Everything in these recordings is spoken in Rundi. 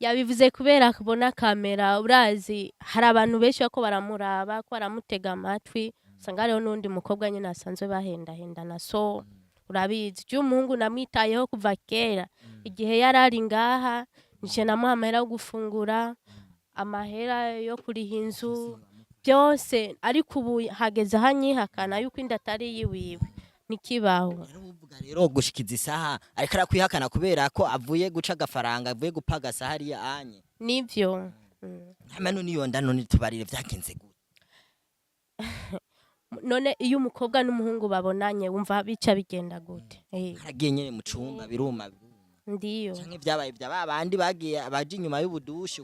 yabivuze kubera kubona kamera urazi hari abantu benshi bako baramuraba ko baramutega amatwi usanga hariho n'undi mukobwa nyine asanzwe bahendahendana so urabizi umuhungu namwitayeho kuva kera igihe yarari ngaha nje namuha amahera yo gufungura amahera yo kuriha inzu byose ariko ubu hageze hanyihakana yuko inda atari yiwiwe nikibaho rero gushikiza isaha ariko arakwihakana kubera ko avuye guca agafaranga avuye gupagasa hariya anye nivyo hamano niyo nda none tubarire vyagenze gute none iyo umukobwa n'umuhungu babonanye wumva bica bigenda gute haragiye nyene mu cumba biruma ndiyo canke vyabaye byabandi bagiye abaje inyuma y'ubudushi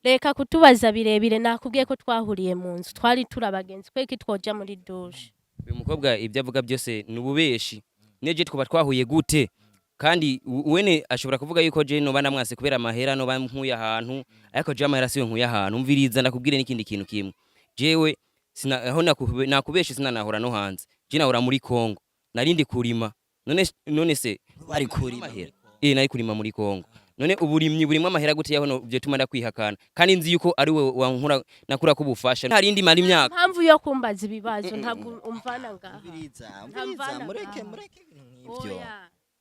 reka kutubaza birebire nakubwiye ko twahuriye mu nzu twari turabagenzi kweki twoja muri douche uyu mukobwa ibyo avuga byose nububeshi neje twaba twahuye gute kandi wene ashobora kuvuga yuko je no banamwase kubera amahera no bampuye ahantu ariko je amahera siyo nkuye ahantu umviriza ndakubwire n'ikindi kintu kimwe jewe aho nakubeshi sinanahora no hanze je nahora muri Kongo narindi kurima none se bari kurima nari kurima muri Kongo none uburimyi burimo amahera gute yaho byo tuma ndakwihakana kandi nzi yuko ari we wankura nakura kubufasha hari indi mari imyaka mpamvu yo kumbaza ibibazo ntabwo umvana ngaha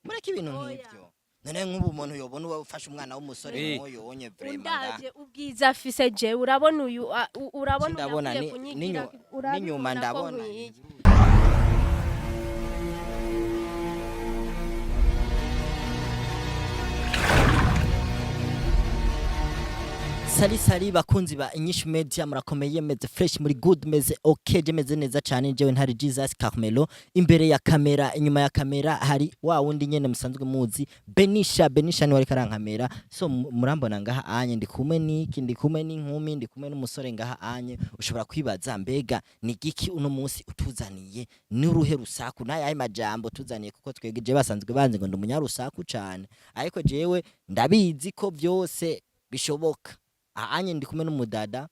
mureke ibintu nk'ibyo none nk'ubu umuntu yobona ufasha umwana w'umusore nk'uyu wonye vraiment ndaje ubwiza afise je urabona uyu urabona n'inyuma ndabona Sali bakunzi ba Inyishu Media murakomeye meze fresh muri good meze okay meze neza cyane jewe ntari Jesus Carmelo imbere ya kamera inyuma ya kamera hari wa wundi nyene musanzwe muzi Benisha ni wari karankamera so murambona ngaha anye ndi kumwe n'inkumi ndi kumwe n'umusore ngaha anye ushobora kwibaza mbega ni giki uno munsi utuzaniye n'uruhe rusaku naye majambo tuzaniye kuko twegeje basanzwe banze ngo ndumunya-rusaku cyane ariko jewe ndabizi ko byose bishoboka anye ndi kumwe n'umudada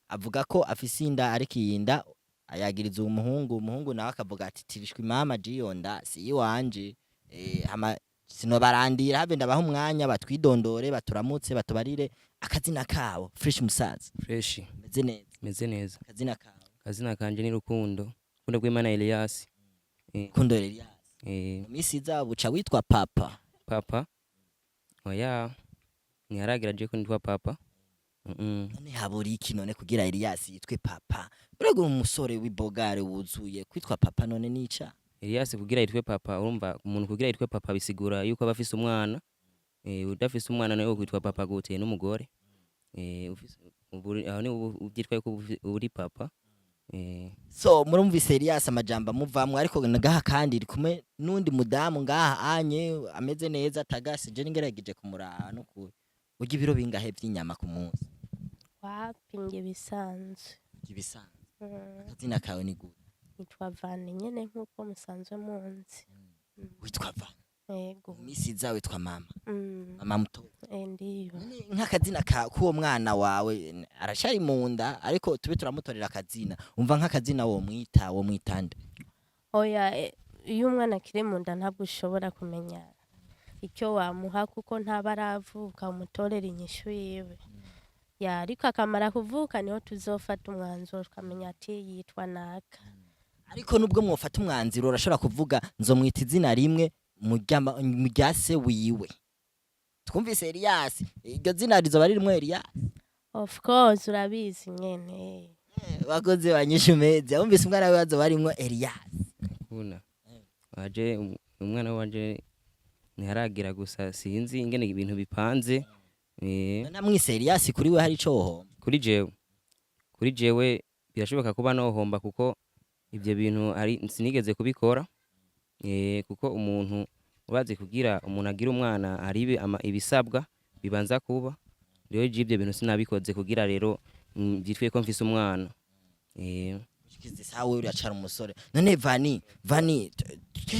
avuga ko afise inda ariko yinda ayagiriza umuhungu nawe akavuga ati tirishwe mama jiyonda si iwanje sino barandira habe ndabaho umwanya batwidondore baturamutse batubarire akazina kabo fresh musaza fresh meze neza kazina kanje ni rukundo rw'Imana Elias kundo Elias misi zabo ca witwa papa oya ni haragira je ko nitwa papa none haburi iki none kugira Elias yitwe papa urego umusore w'ibogare wuzuye kwitwa papa none nica Elias kugira yitwe papa urumva umuntu kugira yitwe papa bisigura yuko abafise umwana udafise umwana nawe kwitwa papa gute n'umugore aho ni ubyitwa yuko uri papa so murumvise Elias amajamba muvamwe ariko ngaha kandi iri kumwe nundi mudamu ngaha anye ameze neza tagasi je ngerageje kumuraha no ku ugi ibiro bingahe by'inyama ku munsi wapinge bisanzwe akazina kawe ni gute nitwa Vane nyene nkuko musanzwe munzi witwa Vane yego misi zawe witwa mama muto ndiyo nk'akazina k'uwo mwana wawe arashari mu nda ariko tube turamutorera akazina umva nk'akazina wo mwitande oya iyo umwana kiri mu nda ntabwo ushobora kumenya icyo wamuha kuko ntabaravuka umutorera inyishu yiwe ariko akamara kuvuka niho tuzofata umwanzuro tukamenya ati yitwa naka ariko nubwo mwofata umwanzuro urashobora kuvuga nzomwita izina rimwe mu ryase wiwe twumvise Elias iryo zina rizoba ririmo Elias of course urabizi nyene bakoze banyishu Media wumvise umwana we bazoba ririmo Elias waje umwana wanje ntiharagira gusa sinzi ingene ibintu bipanze namwise Elias kuri we hari ico hohomba kuri jewe birashoboka kuba nohomba kuko ivyo bintu ari sinigeze kubikora kuko umuntu ubaze kugira umuntu agira umwana ari ibisabwa bibanza kuba rero ivyo bintu sinabikoze kugira rero byitwe ko mfise umwana sawe uracara umusore none Vani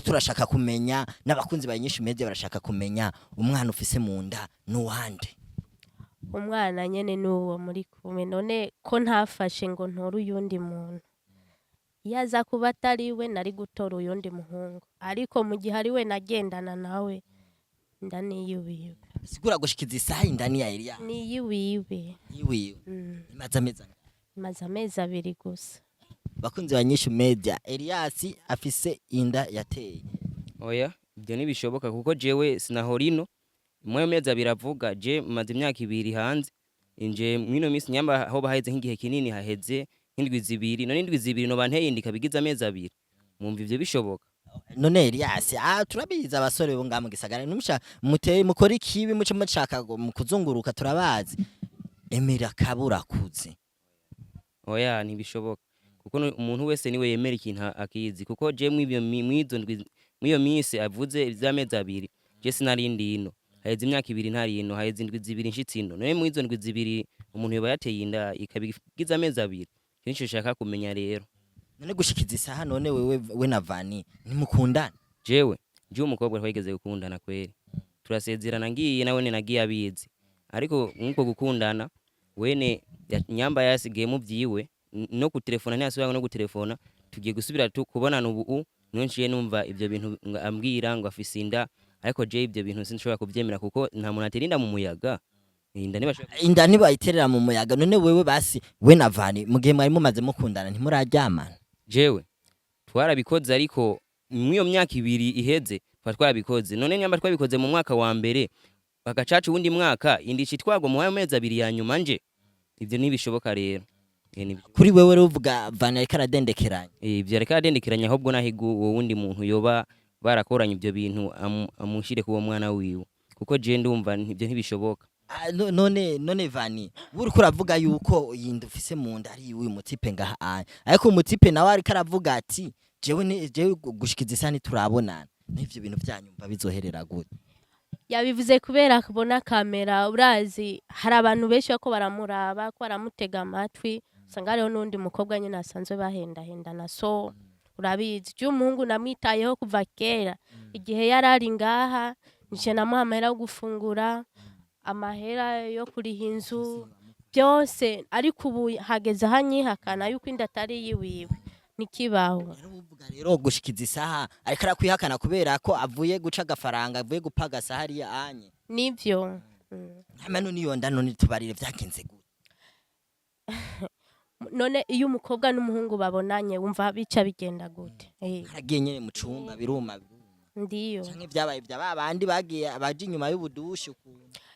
turashaka kumenya n'abakunzi ba Inyishu Media barashaka kumenya umwana ufise mu nda n'uwande umwana nyene n'uwo muri kumwe none ko ntafashe ngo ntora uyundi muntu yaza kuba atari we nari gutora uyundi muhungu ariko mu gihe ari we nagendana nawe ndaniyubiwe sigura gushikiza isaha inda ni ya Elias ni yiwiwe yiwiwe imaze amezi angahe? maze amezi 2 gusa. Bakunzi ba Nyishu Media, Elias afise inda yateye. oya ibyo ntibishoboka kuko jewe sinahorino mwe mezi abiri avuga je maze imyaka 2 hanze inje mwino minsi nyamba aho baheze nk'igihe kinini haheze nk'indwi 2 none indwi 2 no banteye indika bigize amezi 2 mumva ivyo bishoboka. None Elias turabiza abasore bo ngamu gisagara numusha muteye mukora ikibi muce mushaka mu kuzunguruka turabazi emera kabura kuze. oya ntibishoboka kuko umuntu wese niwe yemera ikintu akizi kuko je mw'ivyo mwiyo minsi avuze ivy'amezi 2 je sinarindi ino haheze imyaka 2 ntari ino haheze indwi 2 nshitsi ino none mwizo ndwi 2 umuntu yoba yateye inda ikabigize amezi 2 kenshi ushaka kumenya rero. None gushikiza isaha none wewe na Vani nimukundana? Jewe umukobwa twigeze gukundana kweri turasezerana ngiye nawe nagiye abizi ariko nkuko gukundana wene nyamba yasigiye mu vyiwe no kutelefona ntiyasubira no gutelefona tugiye gusubira kubonana ubu nonshiye numva ivyo bintu ambwira ngo afise inda ariko je ivyo bintu sinshobora kuvyemera kuko nta muntu aterinda mu muyaga inda ntibayiterera mu muyaga. None wewe basi we na Vani mugihe mwari mumaze mukundana ntimuraryamana? Jewe twarabikoze ariko mwiyo myaka 2 iheze twarabikoze none nyamba twabikoze mu mwaka wa mbere bagacaca uwundi mwaka indici twagwa mu mezi 2 ya nyuma nje ivyo ntibishoboka rero. Kuri wewe ruvuga Vani ariko aradendekeranya? Ivyo ariko aradendekeranya ahubwo nahigu uwo wundi muntu yoba barakoranye ivyo bintu amushire kuwo mwana wiwe kuko je ndumva ivyo ntibishoboka. None Vani uriko uravuga yuko yinda ufise mu nda ari uyu mutipe ngaha ariko umutipe nawe ariko aravuga ati jewe gushikiza isani turabonana n'ivyo bintu vyanyumva bizoherera gute? Yabivuze kubera kubona kamera urazi hari abantu benshi bako baramuraba ko baramutega amatwi usanga hariho n'undi mukobwa nyine asanzwe bahendana so urabizi Umuhungu namwitayeho kuva kera igihe yarari ngaha nje namuha amahera yo gufungura amahera yo kuriha inzu byose ariko ubu hageze hanyihakana yuko inda atari yiwiwe nikibaho. Rero gushikiza isaha ariko arakwihakana kubera ko avuye guca agafaranga avuye gupaga sahari ya anye nivyo. Hamano niyo nda none tubarire vyagenze gute? None iyo umukobwa n'umuhungu babonanye wumva bica bigenda gute? Haragiye nyene mu cumba biruma ndiyo canke vyabaye vya babandi bagiye abaje inyuma y'ubudushi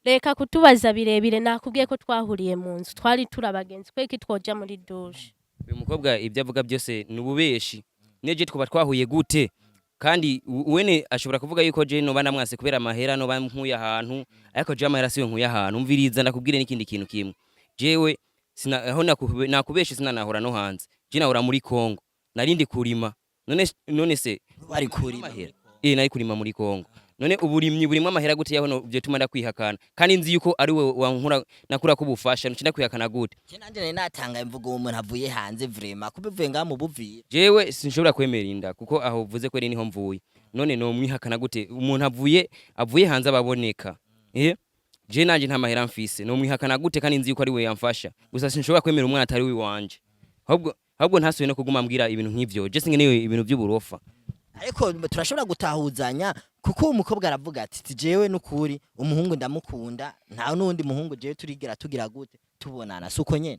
reka kutubaza birebire nakubwiye ko twahuriye mu nzu twari turabagenzi kweki twoja muri douche. Uyu mukobwa ibyo avuga byose nububeshi neje twaba twahuye gute kandi uwene ashobora kuvuga yuko je no bana mwase kubera amahera no bankuye ahantu ariko je amahera siyo nkuye ahantu umviriza ndakubwire n'ikindi kintu kimwe jewe sina aho nakubeshi sina nahora no hanze je nahora muri Kongo narindi kurima none se bari kurima nari kurima muri Kongo none uburimyi burimo amahera gute yaho no byo tumanda kwihakana kandi nzi yuko ari we wankura nakura kubufasha ncinda kwihakana gute je nanje natanga imvugo umuntu avuye hanze vraiment kubivuye nga mu buvira jewe sinshobora kwemera inda kuko aho uvuze ko niho mvuye none no mwihakana gute umuntu avuye hanze ababoneka je nanje nta mahera mfise no mwihakana gute kandi nzi yuko ari we yamfasha gusa sinshobora kwemera umwana atari we wanje ahubwo ntasuye no kuguma mbwira ibintu nk'ivyo je singeneye ibintu by'uburofa ariko turashobora gutahuzanya kuko umukobwa aravuga ati jewe n'ukuri umuhungu ndamukunda nta nundi muhungu jewe tugira gute tubonana suko nyene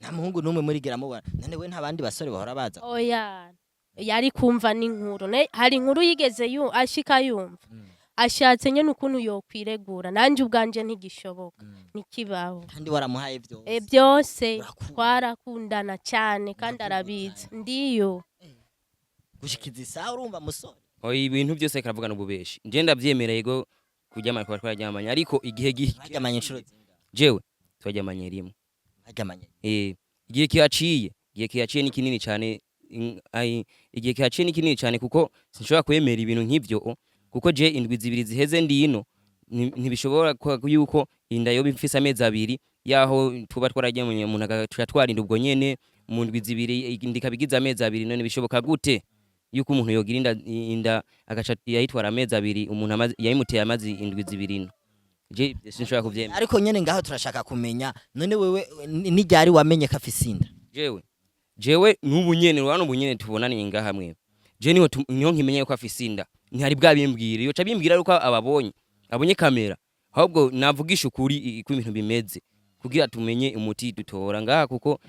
nta muhungu numwe murigera mubona none we ntabandi basore bahora baza oya yari kumva n'inkuru hari inkuru yigeze ashika yumva ashatse nyene ukuntu yokwiregura nanje ubwanje ntigishoboka nikibaho kandi waramuhaye byose byose twarakundana cyane kandi arabizi ndiyo gushikiza isaha urumva musore ibintu byose karavuga n'ububeshi nje ndavyemereye go kuryamana kwa twaryamanye ariko igihe ryamanye inshuro jewe twaryamanye rimwe ryamanye igihe kihaciye ni kinini cyane igihe kihaciye ni kinini cyane kuko sinshobora kwemera ibintu nk'ivyo kuko je indwi 2 ziheze ndino ntibishobora yuko inda yo bifise amezi 2 yaho tuba twararyamanye umuntu agatwarinda ubwo nyene mu ndwi 2 ndikabigiza amezi 2 none bishoboka gute yuko umuntu yogira inda agaca yayitwara amezi 2 umuntu yayimuteye amazi indwi 2 je sinshobora kuvyemera ariko nyene ngaho turashaka kumenya none wewe nijyari wamenye ko afise inda jewe n'ubu nyene urano bunyene tubonaniye ngaha hamwe je niho nkimenye ko afise inda ntihari bwabimbwira iyo ca bimbwira ruko abonye kamera ahubwo navugisha ukuri ko ibintu bimeze kugira tumenye umuti dutora ngaha kuko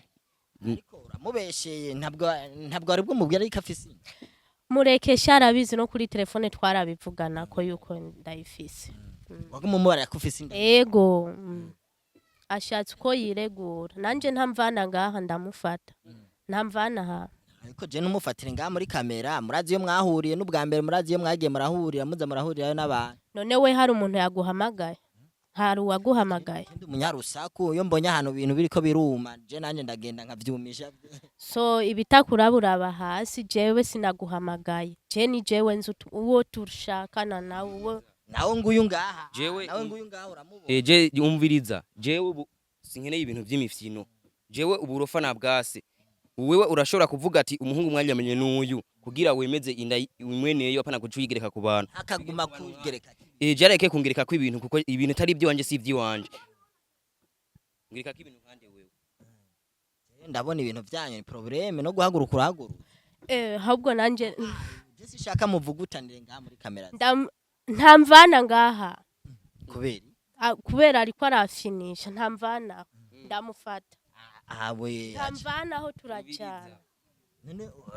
ariko uramubesheye ntabwo ari bwo mubwira ariko afise inda. murekesha arabizi no kuri telefone twarabivugana ko yuko ndayifise. waguma umubara ko ufise inda. Ego ashatse uko yiregura nanje ntamvana ngaha ndamufata ntamvana aha. ariko je numufatire ngaha muri kamera murazi iyo mwahuriye n'ubwa mbere murazi iyo mwagiye murahurira muza murahurirayo n'abantu. None we hari umuntu yaguhamagaye? Hari uwaguhamagaye? ndi umunyarusaku iyo mbonye ahantu ibintu biriko biruma je nanje ndagenda nkavyumisha. So ibitakurabura hasi jewe sinaguhamagaye. Je ni jewe nzi uwo turshakana nawe uwo nawe nguyu ngaha Jewe- nawe nguyu ngaha uramubona. je umviriza jewe ubu sinkeneye ibintu vy'imifyino jewe uburofa na bwase wewe urashobora kuvuga ati umuhungu mwaryamanye n'uyu kugira wemeze inda imweneyo apana kucuyigereka ku bantu akaguma kugereka. jareke kungereka ko ibintu kuko ibintu atari byo wanje si ivy'iwanje ngereka ko ibintu nkande wewe ndabona ibintu byanyu ni probleme no guhaguruka urahaguruka. ahubwo nanje je sishaka muvugutanire ngaha muri kamera. ntamvana ngaha kubera kubera ariko arafinisha ntamvana ndamufata awe ntamvana aho turacana.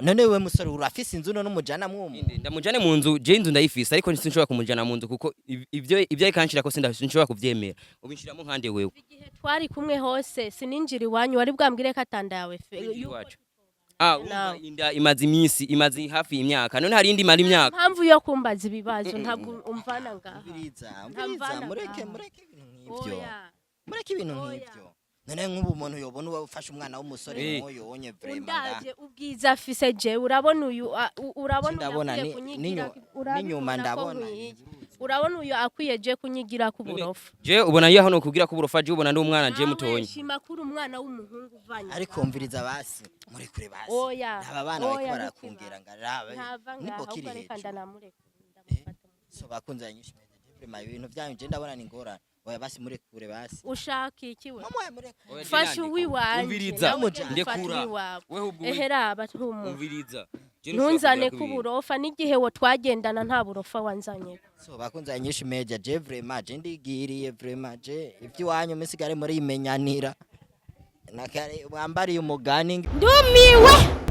none we musore urafise inzu none umujana mwumu. ndamujane mu nzu je inzu ndayifise ariko sinshobora kumujana mu nzu kuko ibyo ikanshira ko sinshobora kuvyemera ubinshiramo nkande wewe Igihe twari kumwe hose sininjira iwanyu wari bwambwire ko atanda yawe iwacu inda imaze iminsi imaze hafi imyaka none hari indi mara imyaka mpamvu yo kumbaza ibibazo ntabwo umvana ngaha. umviriza mureke ibintu nk'ivyo Oya. mureke ibintu nk'ivyo none nk'ubu umuntu yobona uba ufashe umwana w'umusore nk'uyu wonye vraiment Undaje ubwiza afise je urabona uyu urabona ndabona akwiye kunyigira n'inyuma ndabona urabona uyu akwiye je kunyigira ku burofa. je ubona iyo hano kugira ko burofa je ubona ndi umwana je mutonyi Shima kuri umwana w'umuhungu uvanye. ariko umviriza basi muri kure basi Oya. aba bana bariko barakungera ngarabe Ntava ngaha nibokiri ahubwo reka hejuru ndanamureka ndamufata. so bakunze nyinshi vraiment ibintu byanyu je ndabona ni ngora oya basi muri kure basi Ushaka iki we? mama muri kure Fasha uwiwanje. umviriza ndekura. wewe ubwo Ehera abatumu. umviriza Ntunzane ku burofa n'igihe wo twagendana nta burofa wanzanye. so bakunze nyinshi meja je vraiment je ndigiriye vraiment je ivy'iwanyu misigare muri imenyanira nakare mwambariye umugani Ndumiwe.